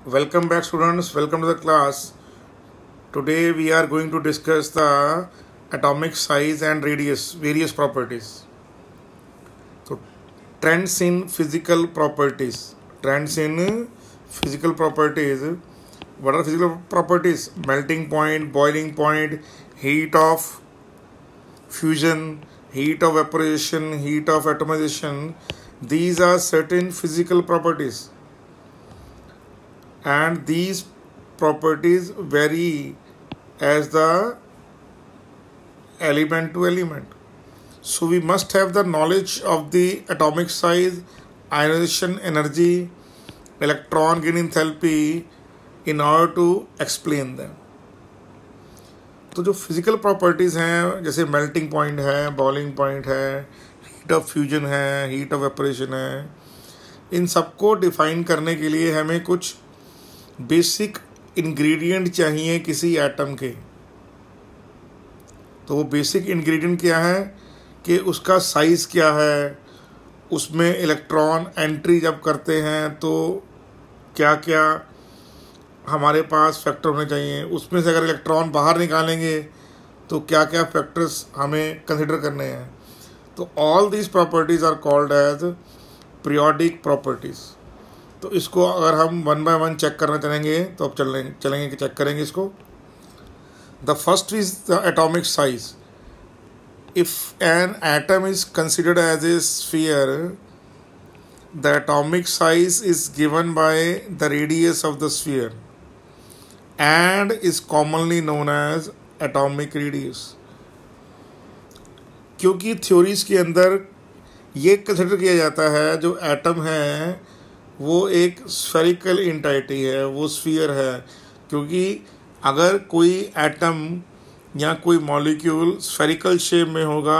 Welcome back, students. Welcome to the class. Today we are going to discuss the atomic size and radius, various properties. So, trends in physical properties. Trends in physical properties. What are physical properties? Melting point, boiling point, heat of fusion, heat of evaporation, heat of atomization. These are certain physical properties. And these properties vary as the element to element. So we must have the knowledge of the atomic size, ionization energy, electron gain enthalpy in order to explain them. तो जो physical properties हैं जैसे melting point है, boiling point है, heat of fusion है, heat of एपरेशन है, इन सबको define करने के लिए हमें कुछ बेसिक इंग्रेडिएंट चाहिए किसी एटम के। तो वो बेसिक इंग्रेडिएंट क्या है कि उसका साइज़ क्या है, उसमें इलेक्ट्रॉन एंट्री जब करते हैं तो क्या क्या हमारे पास फैक्टर होने चाहिए, उसमें से अगर इलेक्ट्रॉन बाहर निकालेंगे तो क्या क्या फैक्टर्स हमें कंसिडर करने हैं। तो all these properties are called as periodic properties. तो इसको अगर हम वन बाय वन चेक करना चाहेंगे तो अब चलेंगे चेक करेंगे इसको। The first is the atomic size. If an atom is considered as a sphere, the atomic size is given by the radius of the sphere and is commonly known as atomic radius. क्योंकि theories के अंदर ये consider किया जाता है जो atom है वो एक स्फेरिकल एंटिटी है, वो स्फीयर है। क्योंकि अगर कोई एटम या कोई मॉलिक्यूल स्फेरिकल शेप में होगा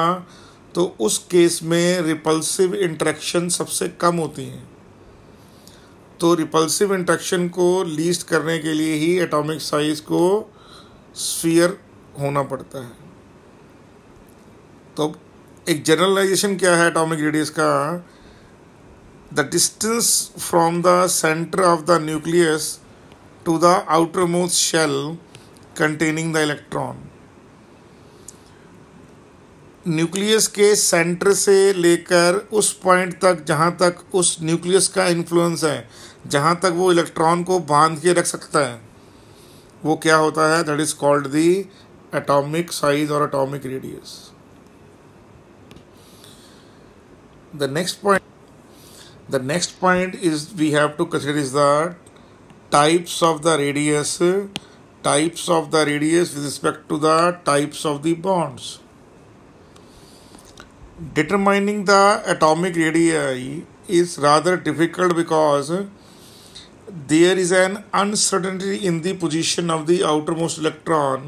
तो उस केस में रिपल्सिव इंटरेक्शन सबसे कम होती हैं। तो रिपल्सिव इंटरेक्शन को लीस्ट करने के लिए ही एटॉमिक साइज को स्फीयर होना पड़ता है। तो एक जनरलाइजेशन क्या है एटॉमिक रेडियस का? The distance from the center of the nucleus to the outermost shell containing the electron. Nucleus के सेंटर से लेकर उस पॉइंट तक जहाँ तक उस न्यूक्लियस का इन्फ्लुएंस है, जहाँ तक वो इलेक्ट्रॉन को बांध के रख सकता है, वो क्या होता है? That is called the atomic size और atomic radius. The next point is we have to consider is the types of the radius with respect to the types of the bonds. Determining the atomic radii is rather difficult because there is an uncertainty in the position of the outermost electron.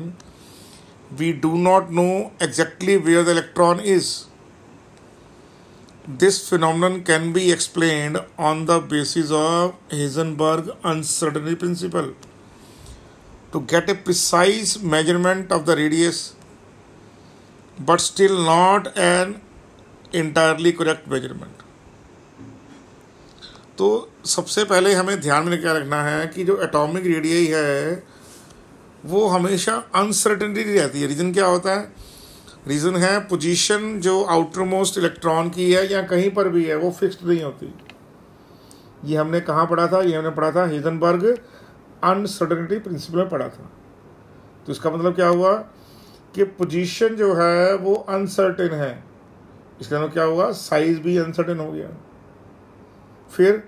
We do not know exactly where the electron is. This phenomenon can be explained on the basis of Heisenberg uncertainty principle. To get a precise measurement of the radius, but still not an entirely correct measurement. तो सबसे पहले हमें ध्यान में क्या रखना है कि जो एटॉमिक रेडियस है वो हमेशा अनसर्टेनिटी रहती है। रीज़न क्या होता है? रीज़न है पोजीशन जो आउटर मोस्ट इलेक्ट्रॉन की है या कहीं पर भी है वो फिक्स्ड नहीं होती। ये हमने कहाँ पढ़ा था? ये हमने पढ़ा था हेजनबर्ग अनसर्टेनिटी प्रिंसिपल में पढ़ा था। तो इसका मतलब क्या हुआ कि पोजीशन जो है वो अनसर्टेन है। इसका मतलब क्या हुआ? साइज भी अनसर्टेन हो गया। फिर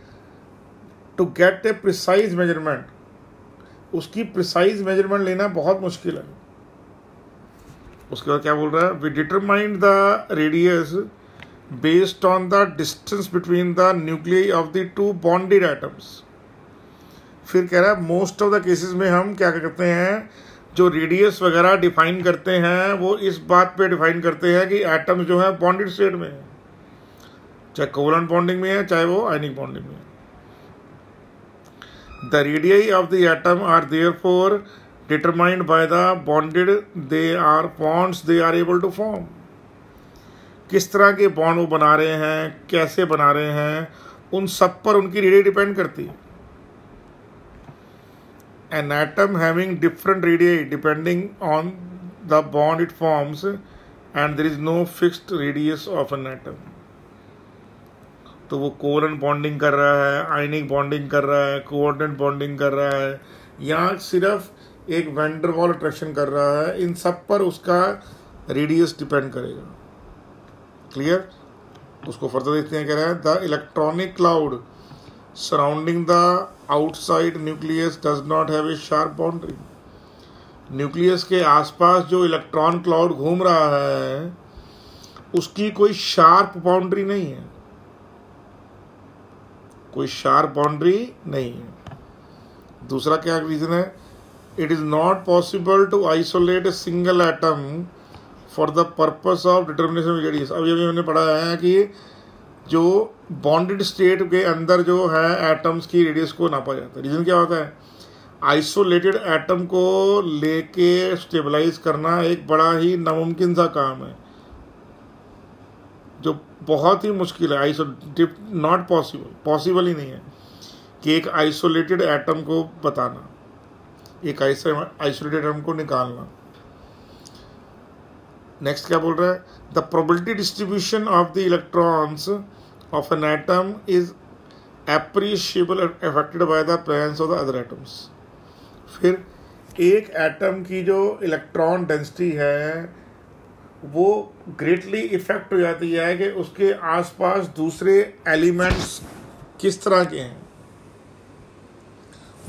to get a precise measurement, उसकी प्रिसाइज मेजरमेंट लेना बहुत मुश्किल है। उसके बाद क्या बोल रहा है? We determined the radius based on the distance between the nucleus of the two bonded atoms. फिर कह रहा है मोस्ट ऑफ द केसेस में हम क्या करते हैं, जो रेडियस वगैरह डिफाइन करते हैं वो इस बात पे डिफाइन करते हैं कि एटम्स जो है बॉन्डेड स्टेट में है, चाहे कोवलेंट बॉन्डिंग में है चाहे वो आयनिक बॉन्डिंग में है। The radius of the atom are therefore determined by the bonded bonds they are able to form. किस तरह के बॉन्ड वो बना रहे हैं, कैसे बना रहे हैं, उन सब पर उनकी रेडियस डिपेंड करती है। an atom having different radii depending on the bond it forms and there is no fixed radius of an atom. तो वो कोवलेंट बॉन्डिंग कर रहा है, आयनिक बॉन्डिंग कर रहा है, कोऑर्डिनेट बॉन्डिंग कर रहा है, या सिर्फ एक वैन डर वाल अट्रैक्शन कर रहा है, इन सब पर उसका रेडियस डिपेंड करेगा. क्लियर? उसको फर्दर देखते हैं. कह रहा है the electronic cloud surrounding the outside nucleus does not have a sharp boundary. Nucleus के आसपास जो इलेक्ट्रॉन क्लाउड घूम रहा है उसकी कोई शार्प बाउंड्री नहीं है, कोई शार्प बाउंड्री नहीं है. दूसरा क्या रीजन है? It is not possible to isolate a single atom for the purpose of determination radius. अभी हमने पढ़ा है कि जो बॉन्डेड स्टेट के अंदर जो है एटम्स की रेडियस को नापा जाता है. रीजन क्या होता है? आइसोलेटेड एटम को लेके स्टेबलाइज करना एक बड़ा ही नामुमकिन सा काम है, जो बहुत ही मुश्किल है. नॉट पॉसिबल ही नहीं है कि एक आइसोलेटेड एटम को बताना, एक आइसोलेटेड एटम को निकालना. नेक्स्ट क्या बोल रहा है? The probability distribution of the electrons of an atom is appreciable affected by the presence of the other atoms. फिर एक एटम की जो इलेक्ट्रॉन डेंसिटी है वो ग्रेटली इफेक्ट हो जाती है कि उसके आसपास दूसरे एलिमेंट्स किस तरह के हैं.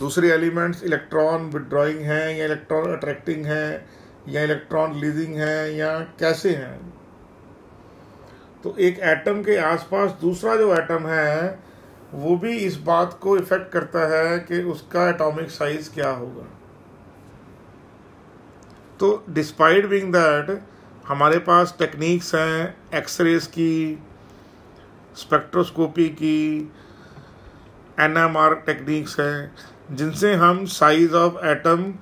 दूसरे एलिमेंट्स इलेक्ट्रॉन विड्रॉइंग हैं या इलेक्ट्रॉन अट्रैक्टिंग हैं या इलेक्ट्रॉन रिलीजिंग हैं या कैसे हैं. तो एक एटम के आसपास दूसरा जो एटम है वो भी इस बात को इफेक्ट करता है कि उसका एटॉमिक साइज क्या होगा. तो डिस्पाइट बीइंग दैट हमारे पास टेक्निक्स हैं एक्सरेज की, स्पेक्ट्रोस्कोपी की, एनएमआर टेक्निक्स हैं जिनसे हम size of atom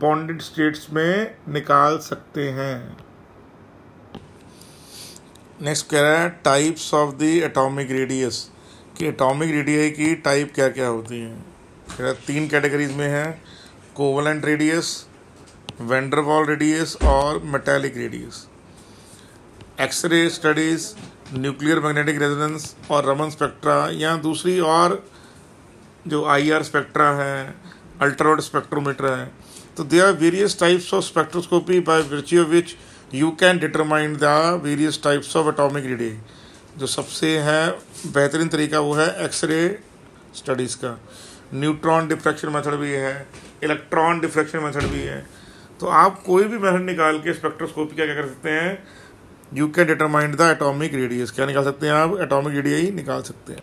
bonded states में निकाल सकते हैं. नेक्स्ट कह रहा है types of the atomic radius, कि एटॉमिक रेडियस की टाइप क्या क्या होती हैं. कह रहा है 3 कैटेगरीज में है: covalent radius, van der Waals radius और metallic radius. X-ray studies, nuclear magnetic resonance और रमन स्पेक्ट्रा या दूसरी और जो IR स्पेक्ट्रा है, अल्ट्रावायलेट स्पेक्ट्रोमीटर है. तो there are various types of spectroscopy by virtue of which you can determine the various types of atomic radius. जो सबसे है बेहतरीन तरीका वो है एक्सरे स्टडीज़ का. न्यूट्रॉन डिफ्रैक्शन मेथड भी है, इलेक्ट्रॉन डिफ्रैक्शन मेथड भी है. तो आप कोई भी मेथड निकाल के स्पेक्ट्रोस्कोपी क्या कर सकते हैं? You can determine the atomic radius. क्या निकाल सकते हैं आप? एटॉमिक रेडियस ही निकाल सकते हैं.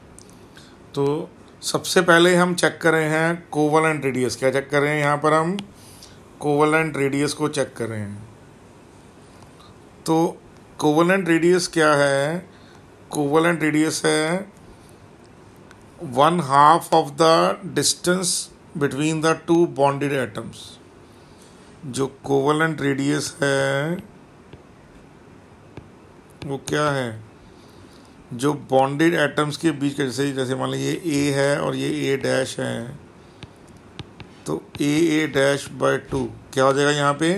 तो सबसे पहले हम चेक कर रहे हैं कोवलेंट रेडियस. क्या चेक कर रहे हैं? यहाँ पर हम कोवलेंट रेडियस को चेक कर रहे हैं. तो कोवलेंट रेडियस क्या है? कोवलेंट रेडियस है 1/2 of the distance between the 2 bonded atoms. जो कोवलेंट रेडियस है वो क्या है? जो बॉन्डेड एटम्स के बीच का, जैसे मान लीजिए A है और ये A डैश है, तो A डैश बाय 2 क्या हो जाएगा यहाँ पे?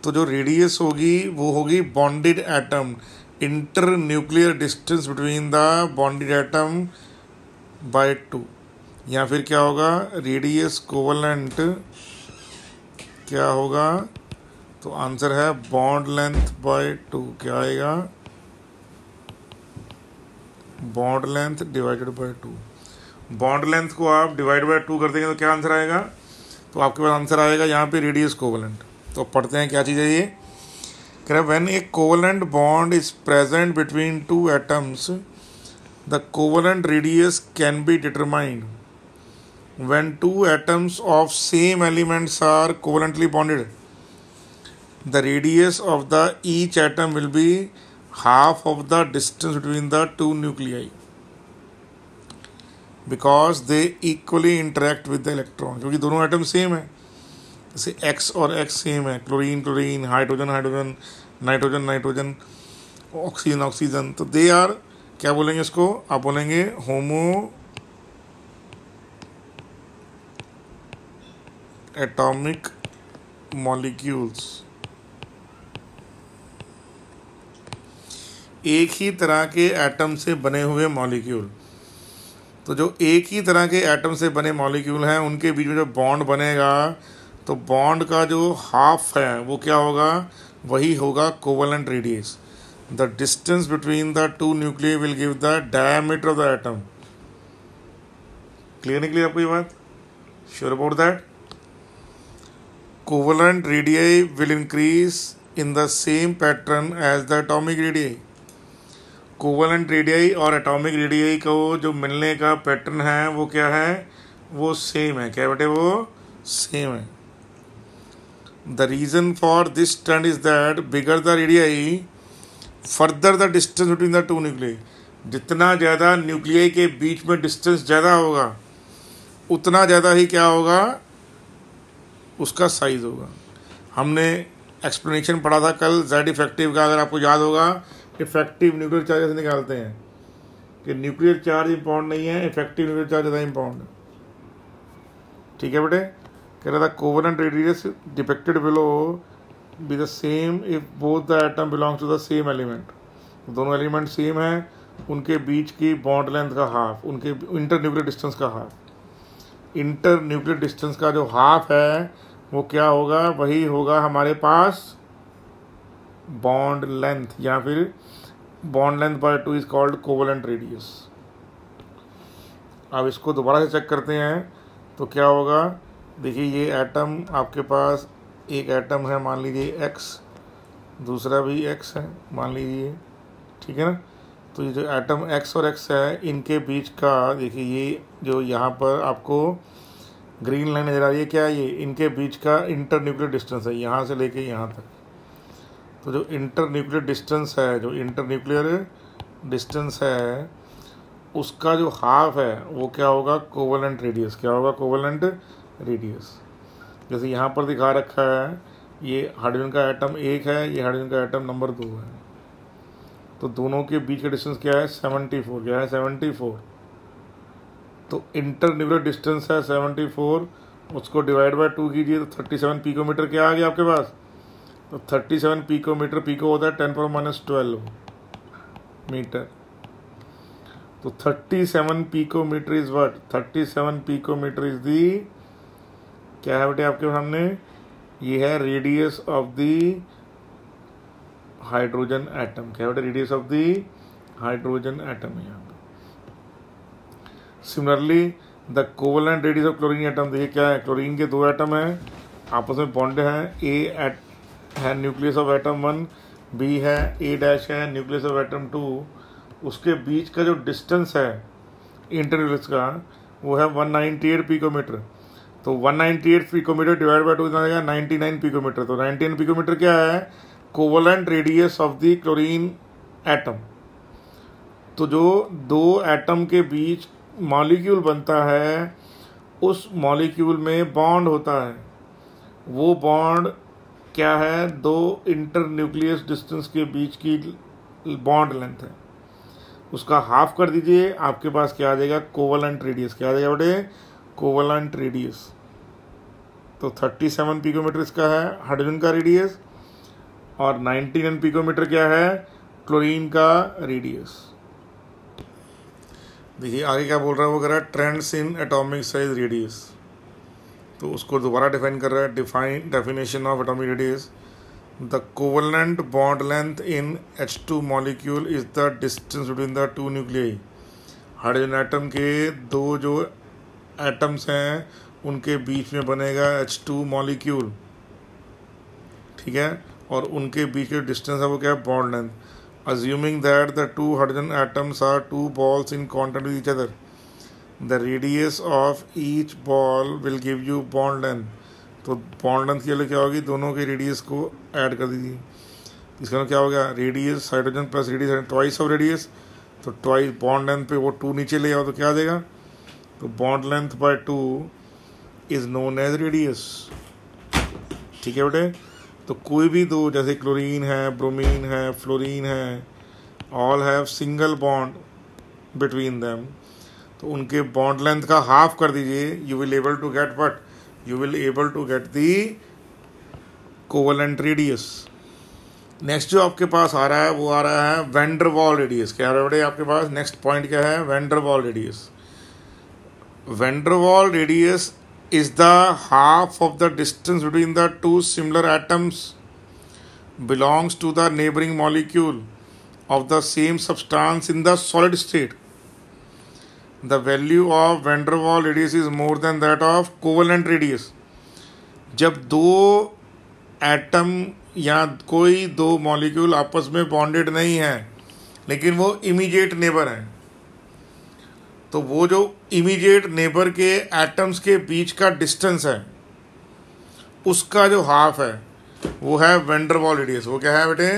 तो जो रेडियस होगी वो होगी bonded atom, inter nuclear distance between the bonded atom by 2. या फिर क्या होगा? रेडियस कोवलेंट क्या होगा? तो आंसर है बॉन्ड लेंथ बाय 2. क्या आएगा? Bond length divided by 2. Bond length को आप डिवाइड बाय 2 कर देंगे तो क्या आंसर आएगा? तो आपके पास आंसर आएगा यहाँ पे रेडियस कोवलेंट. तो पढ़ते हैं क्या चीज़ है ये. कह रहा है when A covalent bond is present between 2 atoms the covalent radius can be determined when 2 atoms of same elements are covalently bonded. The radius of the each atom will be half of the distance between the 2 nuclei because they equally interact with the electron. क्योंकि दोनों atom same है, जैसे X और X same है, chlorine chlorine, hydrogen hydrogen, nitrogen nitrogen, oxygen oxygen. तो they are क्या बोलेंगे इसको? आप बोलेंगे एटॉमिक मॉलिक्यूल्स, एक ही तरह के एटम से बने हुए मॉलिक्यूल। तो जो एक ही तरह के एटम से बने मॉलिक्यूल हैं उनके बीच में जो बॉन्ड बनेगा, तो बॉन्ड का जो हाफ है वो क्या होगा, वही होगा covalent radius. The distance between the two nuclear will give the diameter of the atom. Clear नहीं क्लियर आपको ये बात? Sure about that? Covalent radii will increase in the same pattern as the atomic radii. Covalent radii और atomic radii को जो मिलने का pattern है वो क्या है, वो सेम है। क्या बेटे? वो सेम है। The reason for this trend is that bigger the radii further the distance between the two nuclei. जितना ज़्यादा न्यूक्लियाई के बीच में डिस्टेंस ज़्यादा होगा उतना ज़्यादा ही क्या होगा, उसका साइज होगा। हमने एक्सप्लेनेशन पढ़ा था कल जेड इफेक्टिव का, अगर आपको याद होगा। इफेक्टिव न्यूक्लियर चार्ज से निकालते हैं कि न्यूक्लियर चार्ज इंपॉर्टेंट नहीं है, इफेक्टिव न्यूक्लियर चार्ज ज़्यादा इंपॉर्टेंट है। ठीक है बेटे? कह रहा था covalent radius depicted below be the same if both the atom belongs to the same element. दोनों एलिमेंट सेम है, उनके बीच की बॉन्ड लेंथ का हाफ, उनके इंटर न्यूक्लियर डिस्टेंस का हाफ। इंटर न्यूक्लियर डिस्टेंस का जो हाफ है वो क्या होगा, वही होगा हमारे पास बॉन्ड लेंथ, या फिर bond length by 2 is called covalent radius. अब इसको दोबारा से चेक करते हैं तो क्या होगा। देखिए ये एटम आपके पास, एक एटम है मान लीजिए x, दूसरा भी x है मान लीजिए, ठीक है ना। तो ये जो एटम x और x है इनके बीच का, देखिए ये जो यहाँ पर आपको ग्रीन लाइन नजर आ रही है, क्या ये इनके बीच का इंटर न्यूक्लियर डिस्टेंस है, यहाँ से लेके यहाँ तक। तो जो इंटर न्यूक्लियर डिस्टेंस है, जो इंटर न्यूक्लियर डिस्टेंस है उसका जो हाफ है वो क्या होगा, कोवलेंट रेडियस। क्या होगा? Covalent radius. जैसे यहाँ पर दिखा रखा है, ये हाइड्रोजन का एटम 1 है, ये हाइड्रोजन का एटम नंबर 2 है। तो दोनों के बीच का डिस्टेंस क्या है, 74। क्या है? 74। तो इंटर न्यूक्लियर डिस्टेंस है 74, उसको डिवाइड बाय 2 कीजिए तो 37 पिकोमीटर क्या आ गया आपके पास। तो 37 पिकोमीटर, पिको होता है 10⁻12 मीटर। तो 37 picometre is what, 37 picometre is the, क्या है बेटे आपके सामने, ये है radius of the hydrogen atom. क्या बेटे? Radius of the hydrogen atom है यहाँ पे। Similarly the covalent radius of chlorine atom, देखिए क्या है, क्लोरीन के 2 एटम हैं, आपस में बॉन्डेड हैं। ए है न्यूक्लियस ऑफ एटम 1, बी है A' है न्यूक्लियस ऑफ एटम 2। उसके बीच का जो डिस्टेंस है इंटरन्यूक्लियस का वो है 198 पिकोमीटर। तो 198 पिकोमीटर डिवाइड बाय 2 कितना आएगा, 99 पिकोमीटर। तो 99 पिकोमीटर क्या है, covalent radius of the chlorine atom. तो जो 2 एटम के बीच मॉलिक्यूल बनता है उस मॉलिक्यूल में बॉन्ड होता है, वो बॉन्ड क्या है, 2 इंटर न्यूक्लियस डिस्टेंस के बीच की बॉन्ड लेंथ है, उसका हाफ कर दीजिए, आपके पास क्या आ जाएगा, कोवलेंट रेडियस। क्या आ जाएगा बेटे, कोवलेंट रेडियस। तो 37 पिकोमीटर इसका है हाइड्रोजन का रेडियस, और 99 पिकोमीटर क्या है, क्लोरीन का रेडियस। देखिए आगे क्या बोल रहा है, वो कह रहा है trends in atomic size radius. तो उसको दोबारा डिफाइन कर रहा है, definition of atomic radius. The covalent bond length in H2 molecule is the distance between the 2 nuclei. Hydrogen atom के 2 जो एटम्स हैं उनके बीच में बनेगा H2 मॉलिक्यूल, ठीक है, और उनके बीच के डिस्टेंस है वो क्या है, bond length. Assuming that the 2 hydrogen atoms are 2 balls in contact with each other, the radius of each ball will give you bond length। तो बॉन्ड लेंथ के लिए क्या होगी, दोनों के रेडियस को ऐड कर दीजिए। इसका मतलब क्या हो गया, radius hydrogen plus radius twice of radius. तो ट्वाइस बॉन्ड लेंथ पे वो 2 नीचे ले आओ तो क्या आ जाएगा, तो bond length by 2 is known as radius. ठीक है बेटे। तो कोई भी 2 जैसे क्लोरीन है, ब्रोमीन है, फ्लोरीन है, all have single bond between them. तो उनके बॉन्ड लेंथ का हाफ कर दीजिए, you will able to get what, you will able to get the covalent radius. Next जो आपके पास आ रहा है वो आ रहा है वैन डर वाल रेडियस. क्या है बेटे आपके पास नेक्स्ट पॉइंट क्या है? Van der Waals radius. Van der Waals radius is the half of the distance between the two similar atoms belongs to the neighboring molecule of the same substance in the solid state. The value of van der Waals radius is more than that of covalent radius. जब दो atom या कोई दो molecule आपस में bonded नहीं है लेकिन वो इमीडिएट नेबर हैं, तो वो जो इमीडिएट नेबर के एटम्स के बीच का डिस्टेंस है उसका जो हाफ है वो है वैन डर वाल रेडियस. वो क्या है बेटे?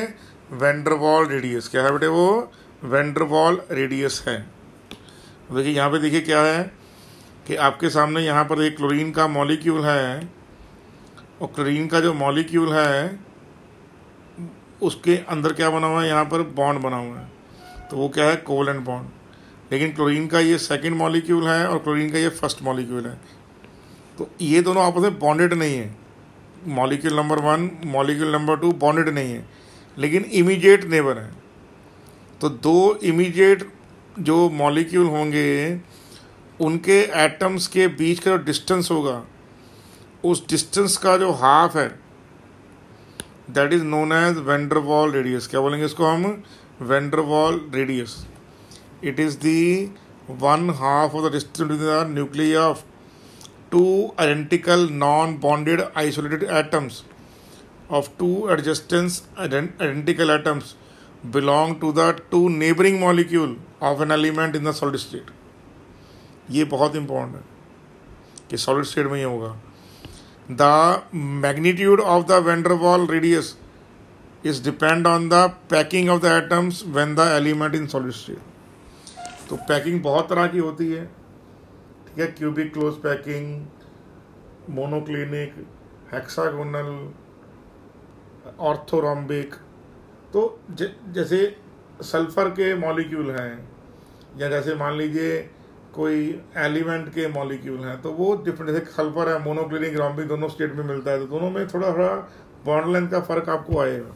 Van der Waals radius. क्या है बेटे? वो वैन डर वाल रेडियस है. देखिए यहाँ पे देखिए क्या है कि आपके सामने यहाँ पर एक क्लोरीन का मॉलिक्यूल है और क्लोरीन का जो मॉलिक्यूल है उसके अंदर क्या बना हुआ है? यहाँ पर बॉन्ड बना हुआ है. तो वो क्या है? Covalent bond. लेकिन क्लोरीन का ये सेकंड मॉलिक्यूल है और क्लोरीन का ये फर्स्ट मॉलिक्यूल है. तो ये दोनों आपस में बॉन्डेड नहीं है. Molecule number 1 molecule number 2 bonded नहीं है लेकिन इमीडिएट नेबर है. तो दो इमीडिएट जो मॉलिक्यूल होंगे उनके एटम्स के बीच का जो डिस्टेंस होगा उस डिस्टेंस का जो हाफ है that is known as van der Waals radius. क्या बोलेंगे इसको हम? Van der Waals radius. It is the one half of the distance between the nuclei of two identical non-bonded isolated atoms of two identical atoms belong to the two neighboring molecule of an element in the solid state. ये बहुत important है कि solid state में ये होगा. The magnitude of the van der Waals radius is depend on the packing of the atoms when the element in solid state. तो packing बहुत तरह की होती है, ठीक है. Cubic close packing, monoclinic, hexagonal, orthorhombic. तो जैसे सल्फर के मॉलिक्यूल हैं या जैसे मान लीजिए कोई एलिमेंट के मॉलिक्यूल हैं तो वो डिफरेंट. जैसे सल्फर है मोनोक्लिनिक रोम्बिक दोनों स्टेट में मिलता है तो दोनों में थोड़ा थोड़ा बॉन्ड लेंथ का फ़र्क आपको आएगा.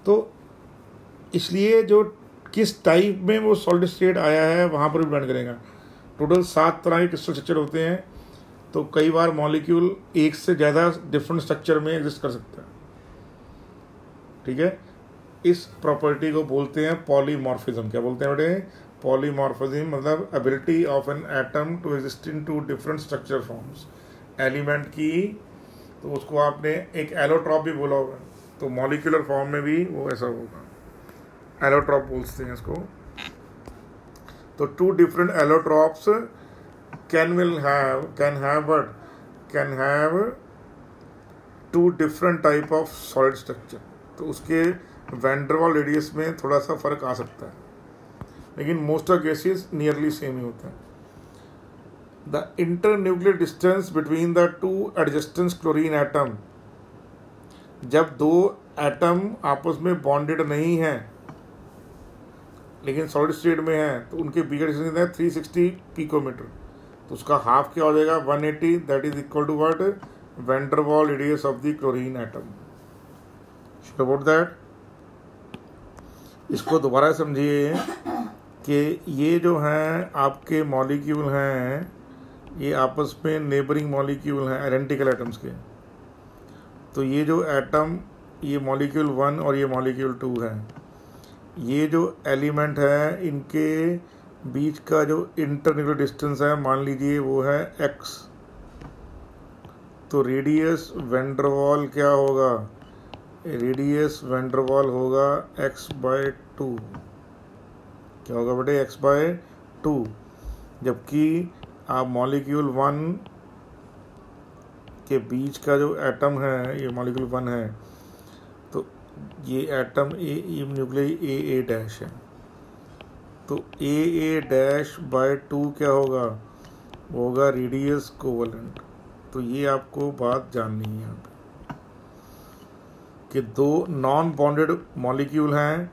तो इसलिए जो किस टाइप में वो सॉलिड स्टेट आया है वहाँ पर भी डिपेंड करेगा. टोटल 7 तरह के क्रिस्टल स्ट्रक्चर होते हैं. तो कई बार मॉलिक्यूल एक से ज़्यादा डिफरेंट स्ट्रक्चर में एग्जिस्ट कर सकता है, ठीक है. इस प्रॉपर्टी को बोलते हैं पॉलीमॉर्फिज्म. क्या बोलते हैं बेटे? पॉलीमॉर्फिज्म मतलब ability of an atom to exist in 2 different structure forms. Element की तो उसको आपने एक एलोट्रॉप भी बोला होगा, तो मॉलिक्यूलर फॉर्म में भी वो ऐसा होगा. एलोट्रॉप बोलते हैं इसको. तो 2 different allotropes can have 2 different type of solid structure. तो उसके वैन डर वाल रेडियस में थोड़ा सा फर्क आ सकता है लेकिन most of cases nearly same ही होता है. The internuclear distance between the 2 adjacent chlorine atom. जब 2 एटम आपस में बॉन्डेड नहीं हैं लेकिन सॉलिड स्टेट में है तो उनके बीच का डिस्टेंस है 360 पिकोमीटर. तो उसका हाफ क्या हो जाएगा? 180. That is equal to what? Van der Waals radius of the chlorine atom. Sure about that? इसको दोबारा समझिए कि ये जो हैं आपके मॉलिक्यूल हैं ये आपस में नेबरिंग मॉलिक्यूल हैं आइडेंटिकल एटम्स के. तो ये जो एटम ये मॉलिक्यूल 1 और ये मॉलिक्यूल 2 है. ये जो एलिमेंट है इनके बीच का जो इंटरन्यूक्लियर डिस्टेंस है मान लीजिए वो है x. तो रेडियस वैन डर वाल क्या होगा? रेडियस वैन डर वाल होगा x/2. क्या होगा बेटे? x/2. जबकि आप मॉलिक्यूल 1 के बीच का जो एटम है ये मॉलिक्यूल 1 है तो ये एटम ये न्यूक्लियर AA' है. तो AA'/2 क्या होगा? वो होगा रेडियस कोवलेंट. तो ये आपको बात जाननी है यहाँ पे कि 2 नॉन बॉन्डेड मॉलिक्यूल हैं.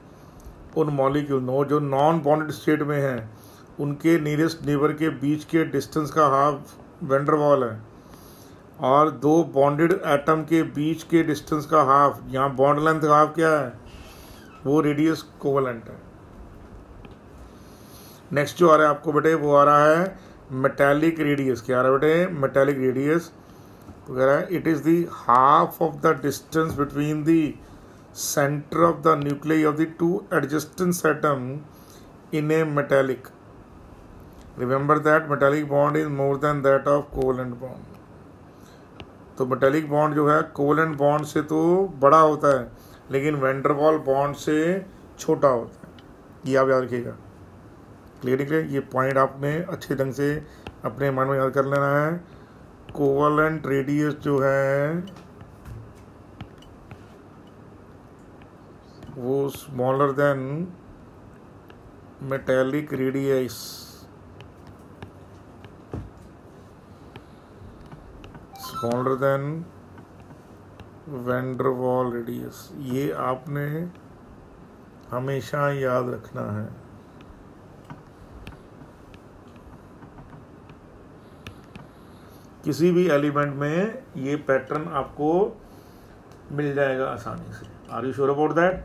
उन मॉलिक्यूल जो नॉन बॉन्डेड स्टेट में हैं उनके नियरेस्ट नेबर के बीच के डिस्टेंस का हाफ वैन डर वाल है. और दो बॉन्डेड एटम के बीच के डिस्टेंस का हाफ, यहाँ बॉन्ड लेंथ का हाफ क्या है, वो रेडियस कोवेलेंट है। नेक्स्ट जो आ रहा है आपको बेटे वो आ रहा है मेटालिक रेडियस। क्या आ रहा है बेटे, मेटालिक रेडियस। तो कह रहा है it is the half of the distance between the centre of the nucleus of the two adjacent atom in A metallic. Remember that metallic bond is more than that of covalent bond. तो metallic bond जो है covalent bond से तो बड़ा होता है, लेकिन van der वाल बॉन्ड से छोटा होता है। ये आप याद रखिएगा। क्लियर, ये पॉइंट आपने अच्छे ढंग से अपने मन में याद कर लेना है। कोवेलेंट रेडियस जो है वो smaller than metallic radius. Smaller than van der Waals radius. ये आपने हमेशा याद रखना है। किसी भी एलिमेंट में ये पैटर्न आपको मिल जाएगा आसानी से। Are you sure about that?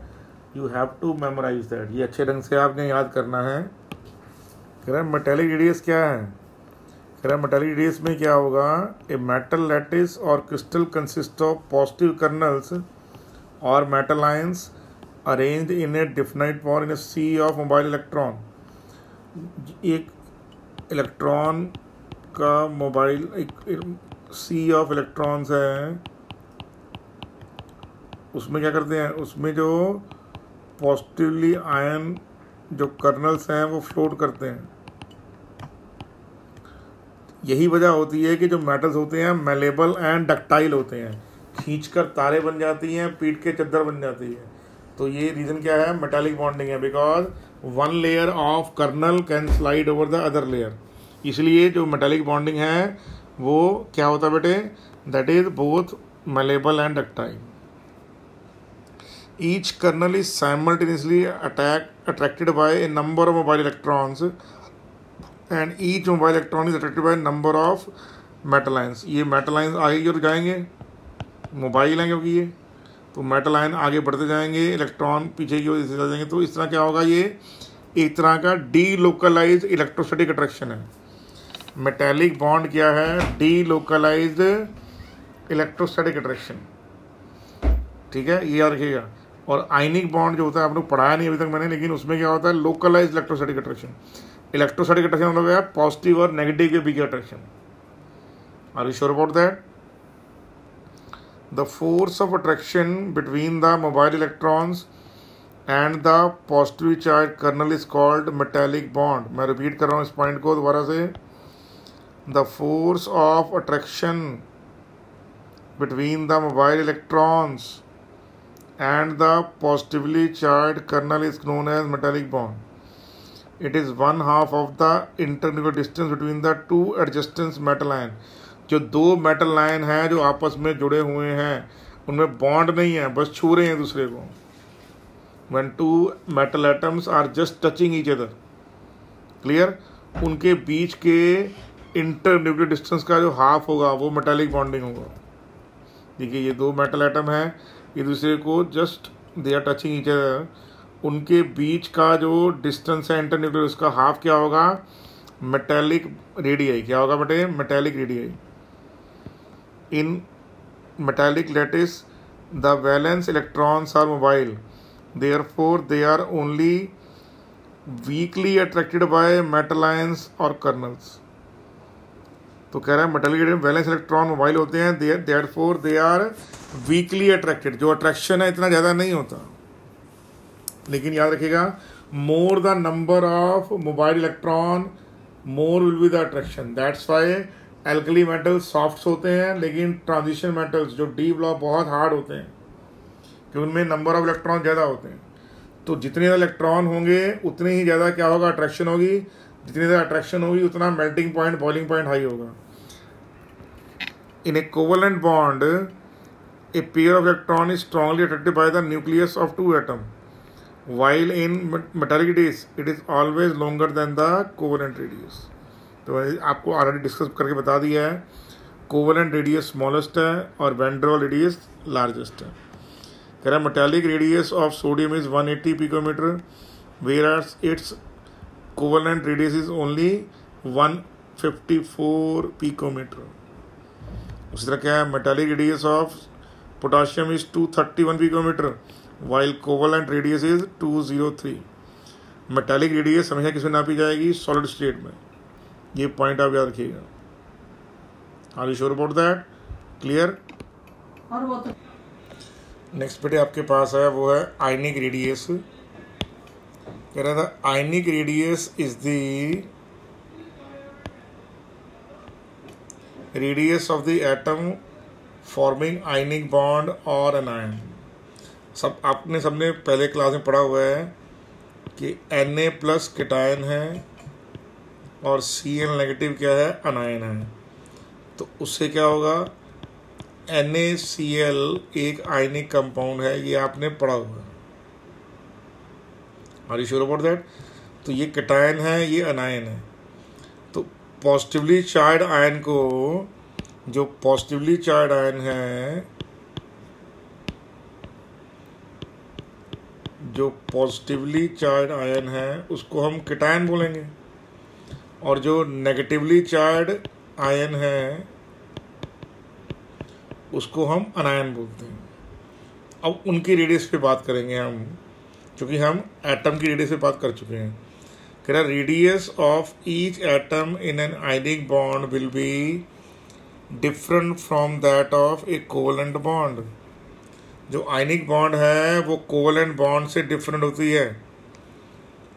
You have to memorise that. ये अच्छे ढंग से आपने याद करना है। कह रहा है मेटालिक रेडियस क्या है, कह रहा है मेटालिक रेडियस में क्या होगा, a metal lattice or crystal consist of positive kernels और metal ions arranged in a definite form in a sea of mobile electron. एक इलेक्ट्रॉन का मोबाइल एक सी ऑफ इलेक्ट्रॉन्स है, उसमें क्या करते हैं, उसमें जो पॉजिटिवली आयन जो कर्नल्स हैं वो फ्लोट करते हैं। यही वजह होती है कि जो मेटल्स होते हैं मेलेबल एंड डक्टाइल होते हैं, खींचकर तारे बन जाती हैं, पीट के चद्दर बन जाती है। तो ये रीज़न क्या है, मेटालिक बॉन्डिंग है, because one layer of kernel can slide over the other layer. इसलिए जो मेटालिक बॉन्डिंग है वो क्या होता है बेटे, that is both malleable and ductile. Each kernel is simultaneously attracted by a number of mobile electrons and each mobile electron is attracted by a number of metal ions। ये metal ions आगे की ओर जाएंगे, mobile हैं क्योंकि ये, तो metal ion आगे बढ़ते जाएंगे, इलेक्ट्रॉन पीछे की ओर चले जाएंगे। तो इस तरह क्या होगा, ये एक तरह का डी लोकलाइज इलेक्ट्रोस्टैटिक अट्रैक्शन है। मेटालिक बॉन्ड क्या है, डी लोकलाइज्ड इलेक्ट्रोस्टैटिक अट्रैक्शन। ठीक है, ये याद रखिएगा। और आयनिक बॉन्ड जो होता है, आप लोग पढ़ाया नहीं अभी तक मैंने, लेकिन उसमें क्या होता है, localized electrostatic attraction. Electrostatic attraction मतलब है पॉजिटिव और नेगेटिव के बीच attraction. Are you sure about that? The force of attraction between the mobile electrons and the positively charge kernel is called metallic bond. मैं रिपीट कर रहा हूँ इस पॉइंट को दोबारा से। The force of attraction between the mobile electrons and the positively charged kernel is known as metallic bond. It is one half of the internuclear distance between the two adjacent metal ion। जो दो metal ion हैं जो आपस में जुड़े हुए हैं, उनमें बॉन्ड नहीं है, बस छू रहे हैं दूसरे को। When two metal atoms are just touching each other, clear, उनके बीच के इंटरन्यूक्लियर डिस्टेंस का जो हाफ होगा वो मेटालिक बॉन्डिंग होगा। देखिए ये दो मेटल एटम है, एक दूसरे को just they are touching each other, उनके बीच का जो डिस्टेंस है इंटरन्यूक्लियर, उसका हाफ क्या होगा, मेटालिक रेडियाई। क्या होगा बेटे, metallic radii. In metallic lattice the valence electrons are mobile, therefore they are only weakly attracted by metal ions और कर्नल्स। तो कह रहा है मेटालिक वैलेंस इलेक्ट्रॉन मोबाइल होते हैं, therefore they are weakly attracted. जो अट्रैक्शन है इतना ज़्यादा नहीं होता, लेकिन याद रखिएगा more the number of mobile electron more will be the attraction. That's why alkali metals soft होते हैं, लेकिन ट्रांजिशन मेटल्स जो डी ब्लॉक बहुत हार्ड होते हैं, क्योंकि उनमें नंबर ऑफ इलेक्ट्रॉन ज़्यादा होते हैं। तो जितने ज़्यादा इलेक्ट्रॉन होंगे उतने ही ज़्यादा क्या होगा, अट्रैक्शन होगी। जितनी ज़्यादा अट्रैक्शन होगी उतना melting point, boiling point high होगा। In a covalent bond a pair of electron is strongly attracted by the nucleus of two atoms, while in metallic radius it is always longer than the covalent radius। तो आपको already discuss करके बता दिया है। Covalent radius smallest है और van der Waals radius largest है। कह रहा है metallic radius of sodium is 180 picometre whereas its covalent radius is only 154 picometre. उसी तरह क्या है, metallic radius of potassium is 231 picometre while covalent radius is 203। Metallic radius हमेशा किसमें नापी जाएगी, सॉलिड स्टेट में। ये पॉइंट आप याद रखिएगा। Are you sure about that? Clear? और वो तो नेक्स्ट बेटे आपके पास है वो है आयनिक रेडियस। कह रहा था आयनिक radius is the radius of the atom forming ionic bond और एन आयन। सब आपने सबने पहले क्लास में पढ़ा हुआ है कि Na प्लस केटायन है और Cl नेगेटिव क्या है, अनायन है। तो उससे क्या होगा, NaCl एक आयनिक कंपाउंड है, ये आपने पढ़ा हुआ है। Are you sure about that? तो ये केटायन है, ये अनायन है। तो पॉजिटिवली चार्ज आयन को, जो पॉजिटिवली चार्ज आयन है, जो पॉजिटिवली चार्ज आयन है उसको हम केटायन बोलेंगे, और जो नेगेटिवली चार्ज आयन है उसको हम अनायन बोलते हैं। अब उनकी रेडियस पे बात करेंगे हम, क्योंकि हम एटम की रेडियस पे बात कर चुके हैं। कह रहा radius of each atom in an ionic bond will be different from that of A covalent bond. जो आयनिक बॉन्ड है वो कोवेलेंट बॉन्ड से डिफरेंट होती है।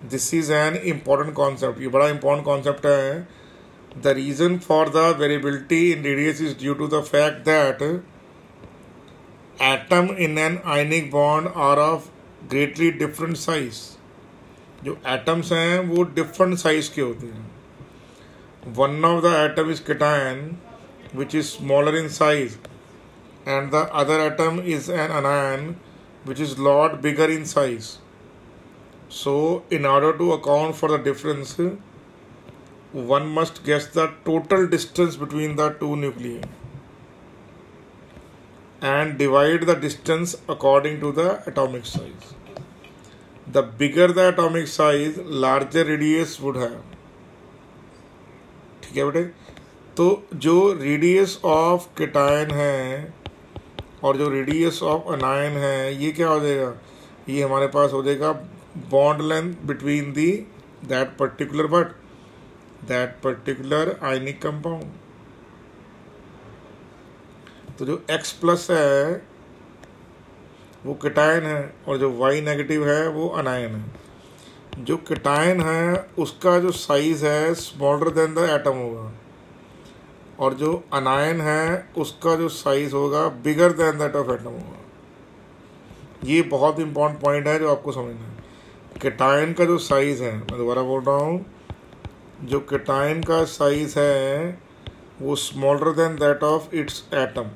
This is an important concept, ये बड़ा इम्पॉर्टेंट कॉन्सेप्ट है। The reason for the variability in radius is due to the fact that atom in an ionic bond are of greatly different size. जो atoms हैं वो different size के होते हैं। One of the atom is cation which is smaller in size, and the other atom is an anion which is lot bigger in size. So in order to account for the difference, one must guess the total distance between the two nuclei and divide the distance according to the atomic size. The bigger the atomic size, larger radius would have. ठीक है बेटे? तो जो radius of cation है और जो radius of अनायन है, ये क्या हो जाएगा, ये हमारे पास हो जाएगा bond length between the that particular ionic compound. तो जो X प्लस है वो केटायन है और जो Y नेगेटिव है वो अनायन है। जो केटायन है उसका जो साइज है स्मॉलर देन द एटम होगा, और जो अनायन है उसका जो साइज होगा बिगर देन दैट ऑफ एटम होगा। ये बहुत इंपॉर्टेंट पॉइंट है जो आपको समझना है। केटायन का जो साइज है, मैं दोबारा बोल रहा हूँ, जो केटायन का साइज है वो smaller then that of its atom,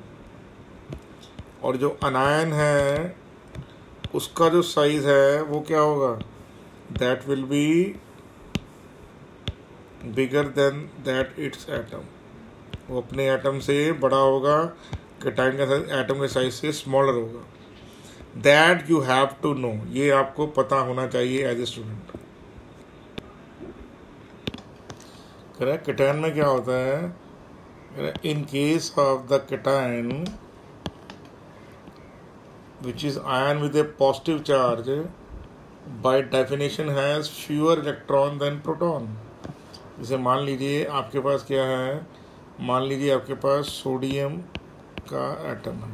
और जो अनायन है उसका जो साइज है वो क्या होगा, that will be bigger than that its atom. वो अपने एटम से बड़ा होगा, केटायन का साइज एटम के साइज से स्मॉलर होगा। That you have to know, ये आपको पता होना चाहिए एज ए स्टूडेंट। केटायन में क्या होता है, in case of the cation which is ion with a positive charge by definition has fewer electron than proton. जैसे मान लीजिए आपके पास क्या है, मान लीजिए आपके पास सोडियम का एटम है,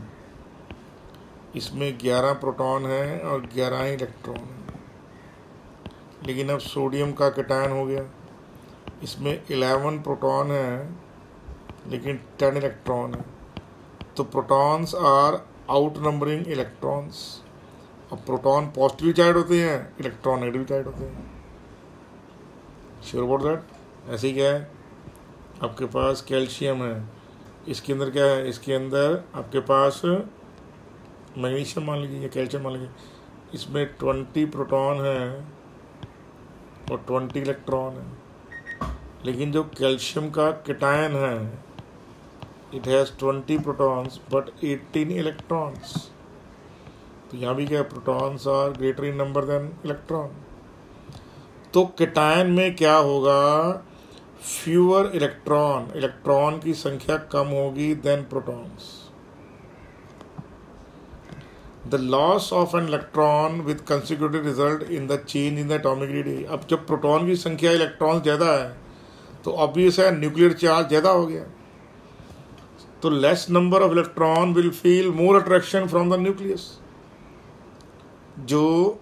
इसमें 11 प्रोटॉन है और 11 ही इलेक्ट्रॉन है। लेकिन अब सोडियम का केटायन हो गया, इसमें 11 प्रोटॉन है लेकिन 10 इलेक्ट्रॉन है। तो protons are outnumbering electrons. अब प्रोटॉन पॉजिटिवली चार्ज होते हैं, इलेक्ट्रॉन नेगेटिव चार्ज होते हैं। Sure about that? ऐसे ही क्या है, आपके पास कैल्शियम है, इसके अंदर क्या है, इसके अंदर आपके पास मैग्नीशियम मान लीजिए या कैल्शियम मान लीजिए, इसमें 20 प्रोटॉन है और 20 इलेक्ट्रॉन है। लेकिन जो कैल्शियम का केटायन है it has 20 protons but 18 electrons. तो यहाँ भी क्या, protons are greater in number than electron. तो केटायन में क्या होगा, फ्यूअर इलेक्ट्रॉन, इलेक्ट्रॉन की संख्या कम होगी than protons. The loss of an electron with consecutive result in the change in the atomic radius. अब जब प्रोटॉन की संख्या इलेक्ट्रॉन ज़्यादा है तो ऑब्वियस है न्यूक्लियर चार्ज ज़्यादा हो गया, तो less number of electron will feel more attraction from the nucleus. जो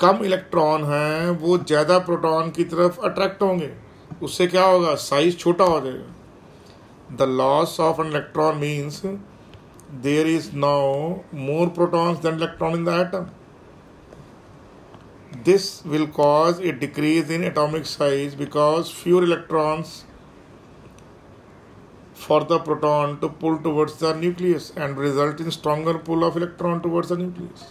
कम इलेक्ट्रॉन हैं वो ज़्यादा प्रोटॉन की तरफ अट्रैक्ट होंगे, उससे क्या होगा, साइज छोटा हो जाएगा। The loss of an electron means there is now more protons than electron in the atom. This will cause a decrease in atomic size because fewer electrons for the proton to pull towards the nucleus and result in stronger pull of electron towards the nucleus.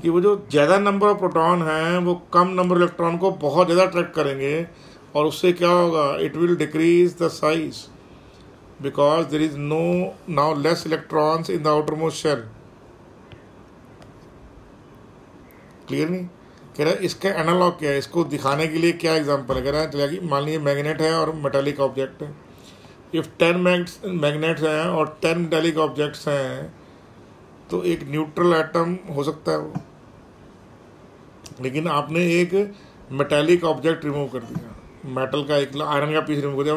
कि वो जो ज़्यादा number of proton हैं वो कम number electron को बहुत ज़्यादा attract करेंगे और उससे क्या होगा, it will decrease the size because there is no now less electrons in the outermost shell. Clear नहीं कह रहा है। इसका एनालॉग क्या है, इसको दिखाने के लिए क्या एग्जांपल है, कह रहा है चलिए मान लीजिए मैग्नेट है और मेटालिक ऑब्जेक्ट है। इफ 10 मैग्नेट्स हैं और 10 मेटालिक ऑब्जेक्ट्स हैं तो एक न्यूट्रल एटम हो सकता है वो, लेकिन आपने एक मेटालिक ऑब्जेक्ट रिमूव कर दिया, मेटल का एक आयरन का पीस रिमूव कर दिया,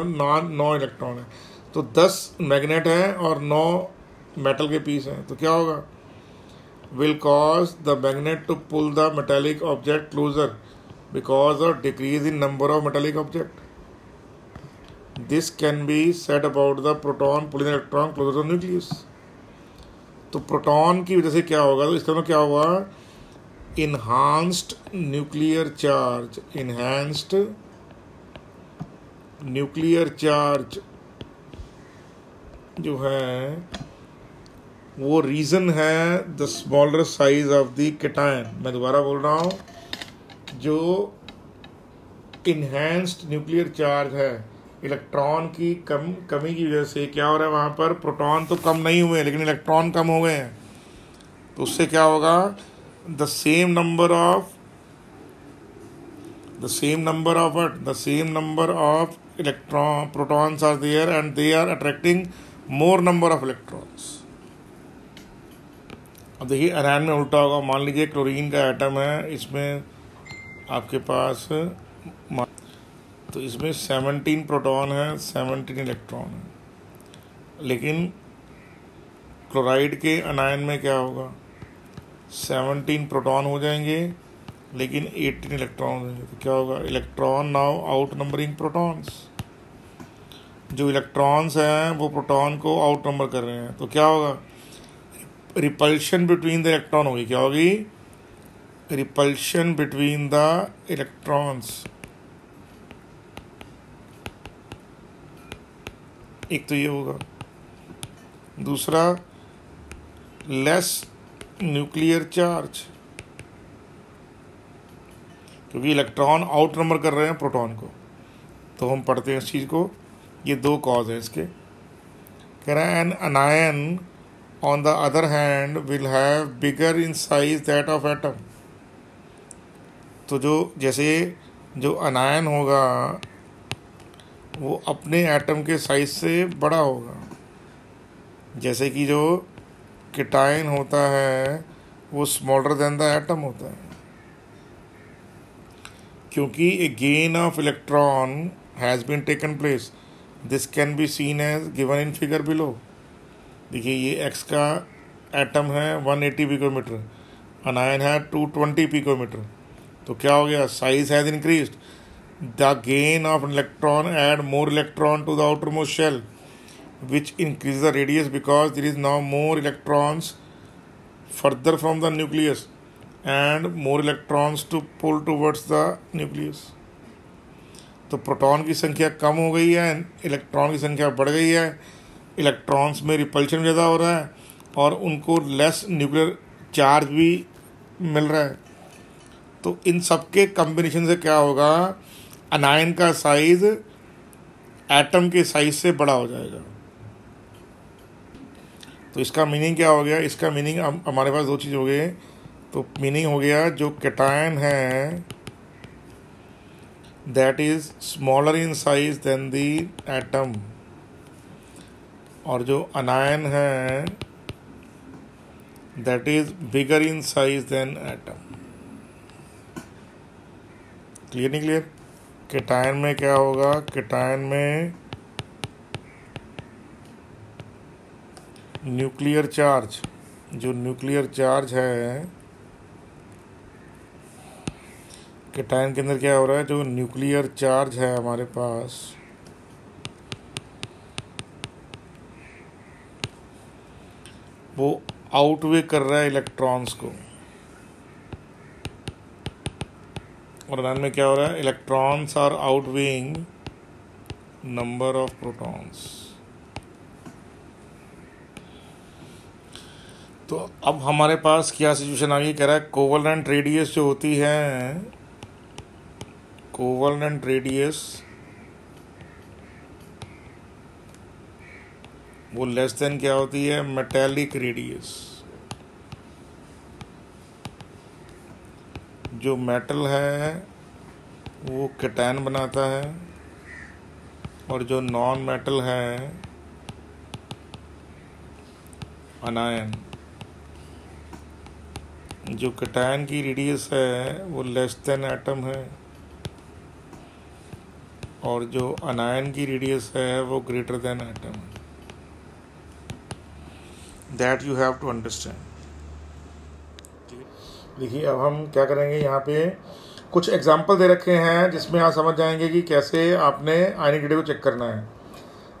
9 इलेक्ट्रॉन है, तो 10 मैग्नेट हैं और 9 मेटल के पीस हैं, तो क्या होगा, will cause the magnet to pull the metallic object closer because of decrease in number of metallic object. This can be said about the proton pulling electron closer to nucleus. तो proton की वजह से क्या होगा, तो इसका मतलब क्या होगा, enhanced nuclear charge, enhanced nuclear charge जो है वो रीज़न है the smaller size of the cation. मैं दोबारा बोल रहा हूँ, जो इन्हेंस्ड न्यूक्लियर चार्ज है, इलेक्ट्रॉन की कमी की वजह से क्या हो रहा है, वहाँ पर प्रोटॉन तो कम नहीं हुए लेकिन इलेक्ट्रॉन कम हो गए हैं, तो उससे क्या होगा, the same number of electron protons are there and they are attracting more number of electrons. अब देखिए एनायन में उल्टा होगा, मान लीजिए क्लोरीन का एटम है, इसमें आपके पास तो इसमें 17 प्रोटॉन है, 17 इलेक्ट्रॉन है, लेकिन क्लोराइड के एनायन में क्या होगा, 17 प्रोटॉन हो जाएंगे लेकिन 18 इलेक्ट्रॉन हो जाएंगे, तो क्या होगा, electron now out numbering protons. जो इलेक्ट्रॉन्स हैं वो प्रोटॉन को आउट नंबर कर रहे हैं, तो क्या होगा, रिपल्शन बिटवीन द इलेक्ट्रॉन होगी, क्या होगी, रिपल्शन बिटवीन द इलेक्ट्रॉन्स। एक तो ये होगा, दूसरा लेस न्यूक्लियर चार्ज, क्योंकि इलेक्ट्रॉन आउट नंबर कर रहे हैं प्रोटॉन को। तो हम पढ़ते हैं इस चीज़ को, ये दो कॉज है इसके। कह रहा है an anion on the other hand will have bigger in size that of atom. तो जो जैसे जो अनायन होगा वो अपने एटम के साइज से बड़ा होगा, जैसे कि जो केटायन होता है वो स्मॉलर देन द एटम होता है, क्योंकि a gain of electron has been taken place. This can be seen as given in figure below. देखिए ये एक्स का एटम है 180 पिकोमीटर, अनायन है 220 पिकोमीटर, तो क्या हो गया, size has increased. The gain of an electron add more electron to the outermost shell, which increases the radius because there is now more electrons further from the nucleus and more electrons to pull towards the nucleus. तो proton की संख्या कम हो गई है, electron की संख्या बढ़ गई है, इलेक्ट्रॉन्स में रिपल्शन ज़्यादा हो रहा है और उनको लेस न्यूक्लियर चार्ज भी मिल रहा है। तो इन सब के कम्बिनेशन से क्या होगा, अनायन का साइज एटम के साइज से बड़ा हो जाएगा। तो इसका मीनिंग क्या हो गया? इसका मीनिंग हमारे पास दो चीज़ हो गए। तो मीनिंग हो गया जो कैटायन है that is smaller in size than the atom, और जो अनायन है that is bigger in size than atom. Clear नहीं क्लियर? कैटायन में क्या होगा? कैटायन में न्यूक्लियर चार्ज, जो न्यूक्लियर चार्ज है कैटायन के अंदर क्या हो रहा है? जो न्यूक्लियर चार्ज है हमारे पास वो आउटवे कर रहा है इलेक्ट्रॉन्स को, और अनायन में क्या हो रहा है? Electrons are outweighing number of protons. तो अब हमारे पास क्या सिचुएशन आ गई? कह रहा है कोवलेंट रेडियस जो होती है, कोवलेंट रेडियस वो लेस देन क्या होती है? Metallic radius. जो मेटल है वो कैटायन बनाता है, और जो नॉन मेटल है अनायन। जो कैटायन की रेडियस है वो लेस देन एटम है, और जो अनायन की रेडियस है वो ग्रेटर देन एटम है। That you have to understand. देखिए अब हम क्या करेंगे, यहाँ पे कुछ एग्जाम्पल दे रखे हैं जिसमें आप समझ जाएंगे कि कैसे आपने आयनिक रेडियो को चेक करना है।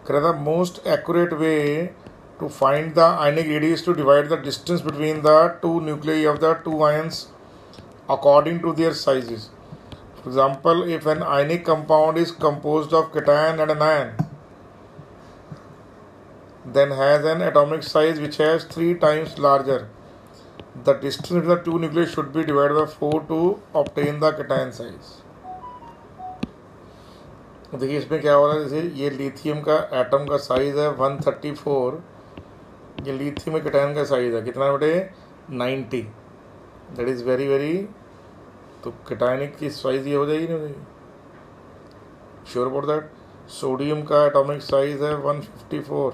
कह रहा था most accurate way to find the ionic radius to divide the distance between the two nuclei of the two ions according to their sizes. For example, if an ionic compound is composed of cation and anion, then has an atomic size which has 3 times larger, the distance between the two nuclei should be divided by 4 to obtain the cation size. देखिए इसमें क्या हो रहा है, जैसे ये lithium का atom का साइज है 134, ये लिथियम में कैटायन का साइज है कितना बेटे? 90। दैट इज़ वेरी वेरी, तो कैटायनिक की साइज ये हो जाएगी नहीं हो जाएगी? Sure about that? सोडियम का एटॉमिक साइज है 154,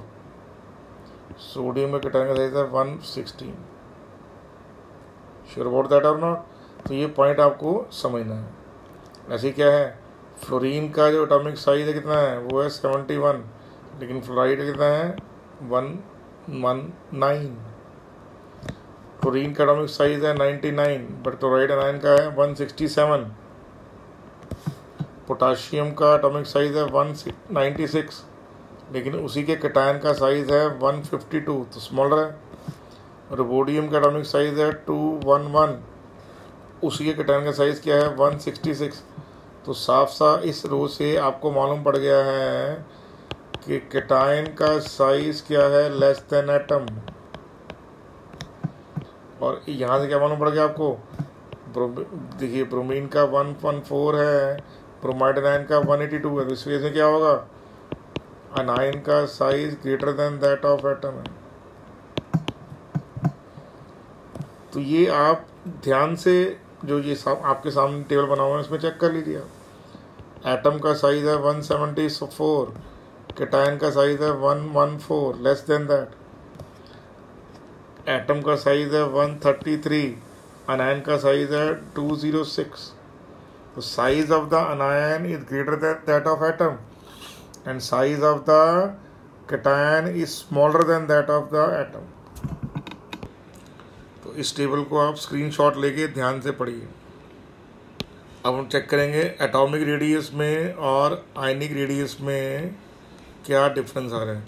सोडियम में कैटायन का साइज है 116। श्योर अबाउट दैट और नॉट? तो ये पॉइंट आपको समझना है। ऐसे क्या है, फ्लोरीन का जो एटॉमिक साइज है कितना है? वो है 71, लेकिन फ्लोराइड कितना है? 119। क्लोरीन का एटॉमिक साइज है 99, बट क्लोराइड आयन का है 167। पोटाशियम का एटॉमिक साइज है 196, लेकिन उसी के कैटायन का साइज है 152, तो स्मॉलर है। रोबोडियम का एटॉमिक साइज है 211, उसी के कैटायन का साइज क्या है? 166। तो साफ साफ इस रो से आपको मालूम पड़ गया है कि कैटायन का साइज क्या है? Less than atom. और यहाँ से क्या मालूम पड़ गया आपको? देखिए ब्रोमीन का 114 है, ब्रोमाइड आयन का 182 है, तो इस वजह से क्या होगा? अनायन का size greater than that of atom है। तो ये आप ध्यान से जो ये आपके सामने टेबल बना हुआ है उसमें चेक कर लीजिए। एटम का साइज है 174, कैटायन का साइज है 114, लेस देन दैट। एटम का साइज है 133, अनायन का साइज है 206। तो size of the अनायन is greater than that of atom, and size of the cation is smaller than that of the atom. तो इस टेबल को आप स्क्रीनशॉट लेके ध्यान से पढ़िए। अब हम चेक करेंगे एटॉमिक रेडियस में और आयनिक रेडियस में क्या डिफरेंस आ रहा है।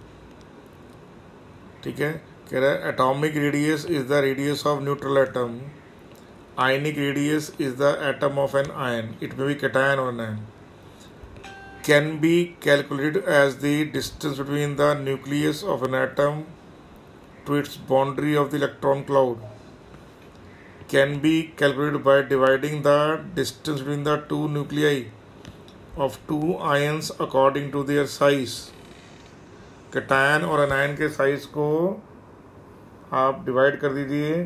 ठीक है, कह रहा है atomic radius is the radius of neutral atom, ionic radius is the atom of an ion, it may be cation और anion, can be calculated as the distance between the nucleus of an atom to its boundary of the electron cloud, can be calculated by dividing the distance between the two nuclei of two ions according to their size. Cation और anion के size को आप divide कर दीजिए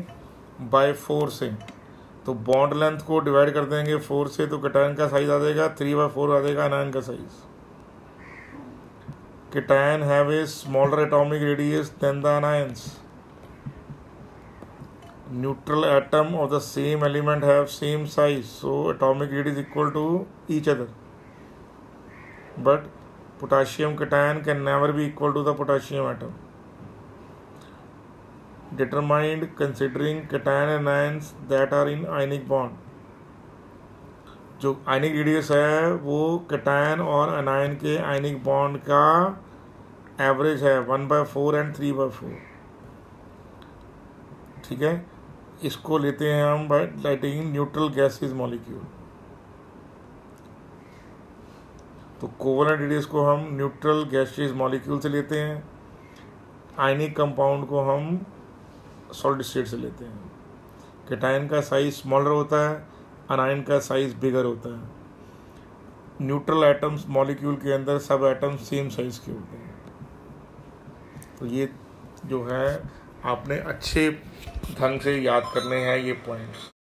bye 4 से। तो bond length को divide कर देंगे 4 से, तो कैटायन का साइज आ जाएगा 3/4 आ जाएगा एनायन का size. Cation have a smaller atomic radius than the anions. Neutral atom of the same element have same size, so atomic radius equal to each other. But potassium cation can never be equal to the potassium atom. Determined considering cation and anions that are in ionic bond. जो ionic radius है वो cation और anion के ionic bond का average है 1/4 and 3/4। ठीक है, इसको लेते हैं हम by writing neutral gases molecule. तो कोवलेंट रेडियस को हम न्यूट्रल गैसेस मॉलिक्यूल से लेते हैं, आयनिक कंपाउंड को हम सॉलिड स्टेट से लेते हैं। कैटायन का साइज स्मॉलर होता है, एनायन का साइज बिगर होता है। न्यूट्रल एटम्स मॉलिक्यूल के अंदर सब एटम्स सेम साइज के होते हैं। तो ये जो है आपने अच्छे ढंग से याद करने हैं ये पॉइंट्स।